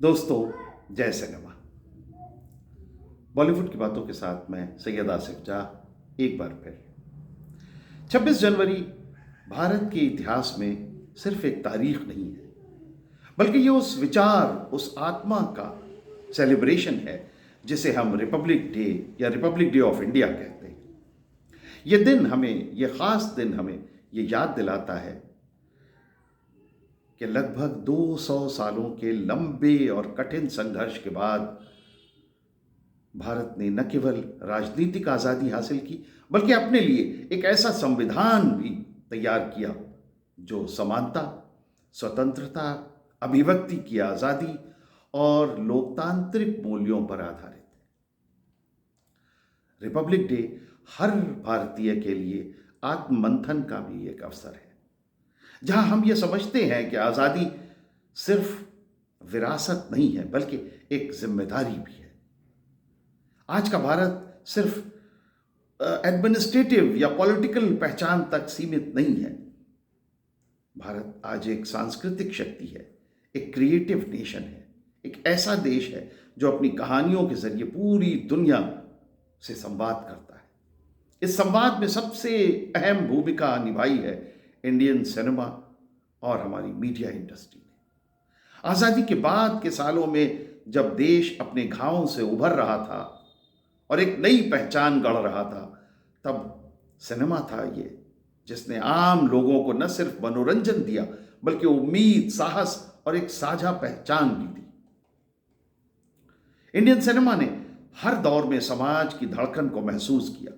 दोस्तों, जय सिनेमा। बॉलीवुड की बातों के साथ मैं सैयद आसिफ जाह एक बार फिर। 26 जनवरी भारत के इतिहास में सिर्फ एक तारीख नहीं है, बल्कि ये उस विचार, उस आत्मा का सेलिब्रेशन है जिसे हम रिपब्लिक डे या रिपब्लिक डे ऑफ इंडिया कहते हैं। ये खास दिन हमें ये याद दिलाता है कि लगभग 200 सालों के लंबे और कठिन संघर्ष के बाद भारत ने न केवल राजनीतिक आज़ादी हासिल की, बल्कि अपने लिए एक ऐसा संविधान भी तैयार किया जो समानता, स्वतंत्रता, अभिव्यक्ति की आज़ादी और लोकतांत्रिक मूल्यों पर आधारित है। रिपब्लिक डे हर भारतीय के लिए आत्ममंथन का भी एक अवसर है, जहां हम ये समझते हैं कि आज़ादी सिर्फ विरासत नहीं है, बल्कि एक जिम्मेदारी भी है। आज का भारत सिर्फ एडमिनिस्ट्रेटिव या पॉलिटिकल पहचान तक सीमित नहीं है। भारत आज एक सांस्कृतिक शक्ति है, एक क्रिएटिव नेशन है, एक ऐसा देश है जो अपनी कहानियों के जरिए पूरी दुनिया से संवाद करता है। इस संवाद में सबसे अहम भूमिका निभाई है इंडियन सिनेमा और हमारी मीडिया इंडस्ट्री ने। आज़ादी के बाद के सालों में जब देश अपने घावों से उभर रहा था और एक नई पहचान गढ़ रहा था, तब सिनेमा था ये जिसने आम लोगों को न सिर्फ मनोरंजन दिया, बल्कि उम्मीद, साहस और एक साझा पहचान भी दी। इंडियन सिनेमा ने हर दौर में समाज की धड़कन को महसूस किया।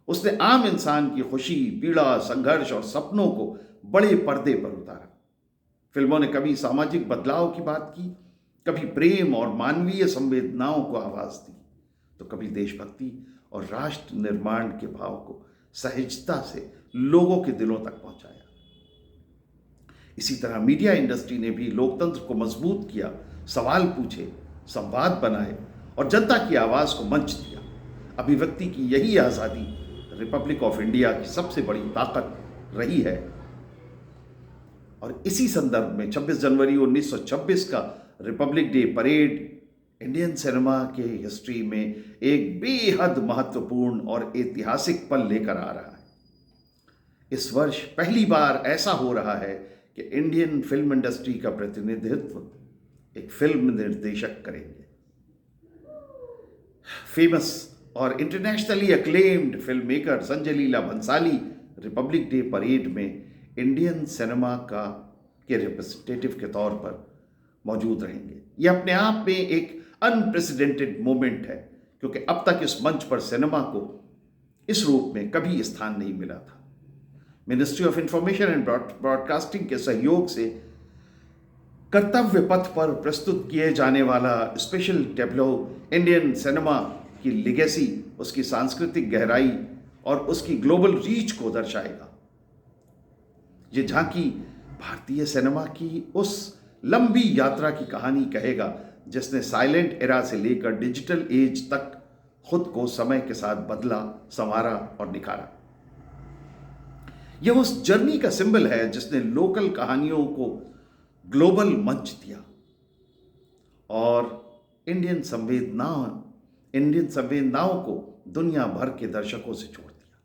उसने आम इंसान की खुशी, पीड़ा, संघर्ष और सपनों को बड़े पर्दे पर उतारा। फिल्मों ने कभी सामाजिक बदलाव की बात की, कभी प्रेम और मानवीय संवेदनाओं को आवाज दी, तो कभी देशभक्ति और राष्ट्र निर्माण के भाव को सहजता से लोगों के दिलों तक पहुंचाया। इसी तरह मीडिया इंडस्ट्री ने भी लोकतंत्र को मजबूत किया, सवाल पूछे, संवाद बनाए और जनता की आवाज को मंच दिया। अभिव्यक्ति की यही आज़ादी रिपब्लिक ऑफ इंडिया की सबसे बड़ी ताकत रही है। और इसी संदर्भ में 26 जनवरी 1926 का Republic Day parade Indian cinema के हिस्ट्री में एक बेहद महत्वपूर्ण और ऐतिहासिक पल लेकर आ रहा है। इस वर्ष पहली बार ऐसा हो रहा है कि इंडियन फिल्म इंडस्ट्री का प्रतिनिधित्व एक फिल्म निर्देशक करेंगे। फेमस और internationally acclaimed film maker Sanjay Leela Bhansali Republic Day parade में इंडियन सिनेमा के रिप्रेजेंटेटिव के तौर पर मौजूद रहेंगे। यह अपने आप में एक अनप्रेसिडेंटेड मोमेंट है, क्योंकि अब तक इस मंच पर सिनेमा को इस रूप में कभी स्थान नहीं मिला था। Ministry of information and broadcasting के सहयोग से कर्तव्य पथ पर प्रस्तुत किए जाने वाला स्पेशल टैब्लो इंडियन सिनेमा की लेगेसी, उसकी सांस्कृतिक गहराई और उसकी ग्लोबल रीच को दर्शाएगा। ये झांकी भारतीय सिनेमा की उस लंबी यात्रा की कहानी कहेगा जिसने साइलेंट एरा से लेकर डिजिटल एज तक खुद को समय के साथ बदला, संवारा और निखारा। यह उस जर्नी का सिंबल है जिसने लोकल कहानियों को ग्लोबल मंच दिया और इंडियन संवेदनाओं को दुनिया भर के दर्शकों से जोड़ दिया।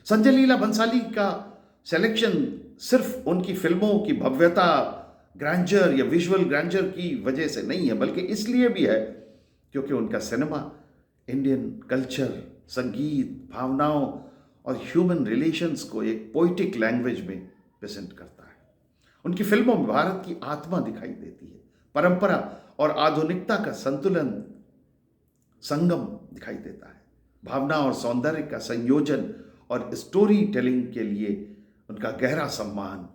संजय लीला भंसाली का सिलेक्शन सिर्फ उनकी फिल्मों की भव्यता, ग्रैंडर या विजुअल ग्रैंडर की वजह से नहीं है, बल्कि इसलिए भी है क्योंकि उनका सिनेमा इंडियन कल्चर, संगीत, भावनाओं और ह्यूमन रिलेशंस को एक पोइटिक लैंग्वेज में प्रेजेंट करता है। उनकी फिल्मों में भारत की आत्मा दिखाई देती है, परंपरा और आधुनिकता का संगम दिखाई देता है, भावना और सौंदर्य का संयोजन और स्टोरी टेलिंग के लिए उनका गहरा सम्मान।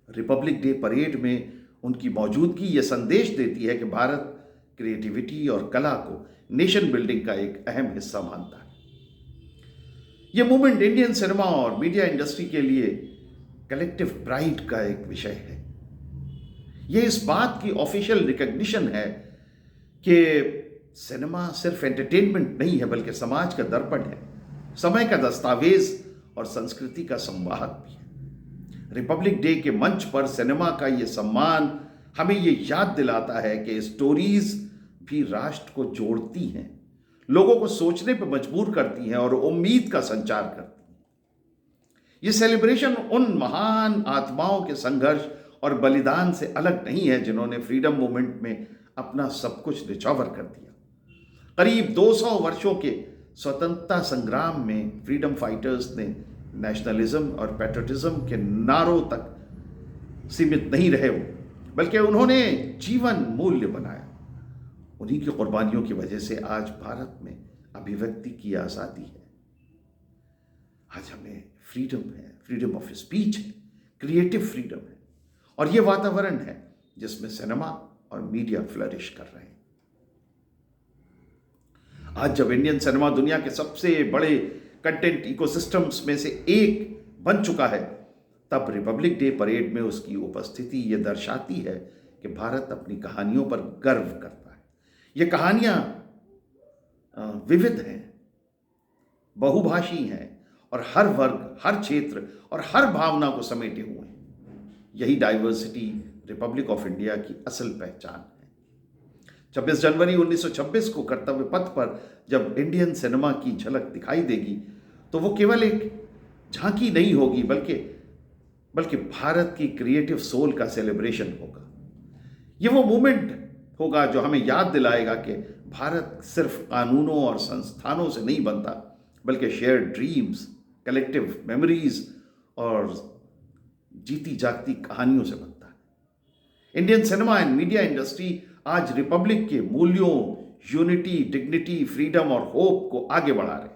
रिपब्लिक डे परेड में उनकी मौजूदगी यह संदेश देती है कि भारत क्रिएटिविटी और कला को नेशन बिल्डिंग का एक अहम हिस्सा मानता है। यह मूवमेंट इंडियन सिनेमा और मीडिया इंडस्ट्री के लिए कलेक्टिव प्राइड का एक विषय है। यह इस बात की ऑफिशियल रिकॉग्निशन है कि सिनेमा सिर्फ एंटरटेनमेंट नहीं है, बल्कि समाज का दर्पण है, समय का दस्तावेज और संस्कृति का संवाहक भी है। रिपब्लिक डे के मंच पर सिनेमा का ये सम्मान हमें ये याद दिलाता है कि स्टोरीज भी राष्ट्र को जोड़ती हैं, लोगों को सोचने पर मजबूर करती हैं और उम्मीद का संचार करती हैं। ये सेलिब्रेशन उन महान आत्माओं के संघर्ष और बलिदान से अलग नहीं है जिन्होंने फ्रीडम मूवमेंट में अपना सब कुछ निछावर कर दिया। करीब 200 वर्षों के स्वतंत्रता संग्राम में फ्रीडम फाइटर्स ने नेशनलिज्म और पैट्रियटिज्म के नारों तक सीमित नहीं रहे वो, बल्कि उन्होंने जीवन मूल्य बनाया। उन्हीं की कुर्बानियों की वजह से आज भारत में अभिव्यक्ति की आज़ादी है। आज हमें फ्रीडम है, फ्रीडम ऑफ स्पीच है, क्रिएटिव फ्रीडम है, और ये वातावरण है जिसमें सिनेमा और मीडिया फ्लरिश कर रहे हैं। आज जब इंडियन सिनेमा दुनिया के सबसे बड़े कंटेंट इकोसिस्टम्स में से एक बन चुका है, तब रिपब्लिक डे परेड में उसकी उपस्थिति ये दर्शाती है कि भारत अपनी कहानियों पर गर्व करता है। ये कहानियां विविध हैं, बहुभाषी हैं और हर वर्ग, हर क्षेत्र और हर भावना को समेटे हुए हैं। यही डाइवर्सिटी रिपब्लिक ऑफ इंडिया की असल पहचान है। 26 जनवरी 1926 को कर्तव्य पथ पर जब इंडियन सिनेमा की झलक दिखाई देगी तो वो केवल एक झांकी नहीं होगी, बल्कि भारत की क्रिएटिव सोल का सेलिब्रेशन होगा। ये वो मूवमेंट होगा जो हमें याद दिलाएगा कि भारत सिर्फ कानूनों और संस्थानों से नहीं बनता, बल्कि शेयर्ड ड्रीम्स, कलेक्टिव मेमोरीज और जीती जागती कहानियों से बनता है। Indian cinema and media industry आज रिपब्लिक के मूल्यों, यूनिटी, डिग्निटी, फ्रीडम और होप को आगे बढ़ा रहे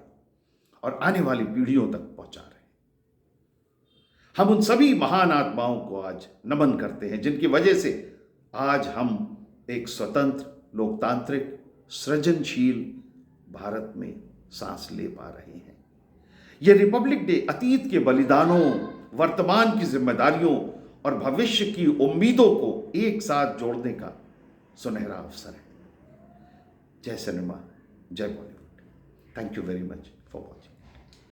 और आने वाली पीढ़ियों तक पहुंचा रहे। हम उन सभी महान आत्माओं को आज नमन करते हैं जिनकी वजह से आज हम एक स्वतंत्र, लोकतांत्रिक, सृजनशील भारत में सांस ले पा रहे हैं। यह रिपब्लिक डे अतीत के बलिदानों, वर्तमान की जिम्मेदारियों और भविष्य की उम्मीदों को एक साथ जोड़ने का सुनहरा अवसर है। जय सिनेमा, जय Bollywood. Thank you very much for watching.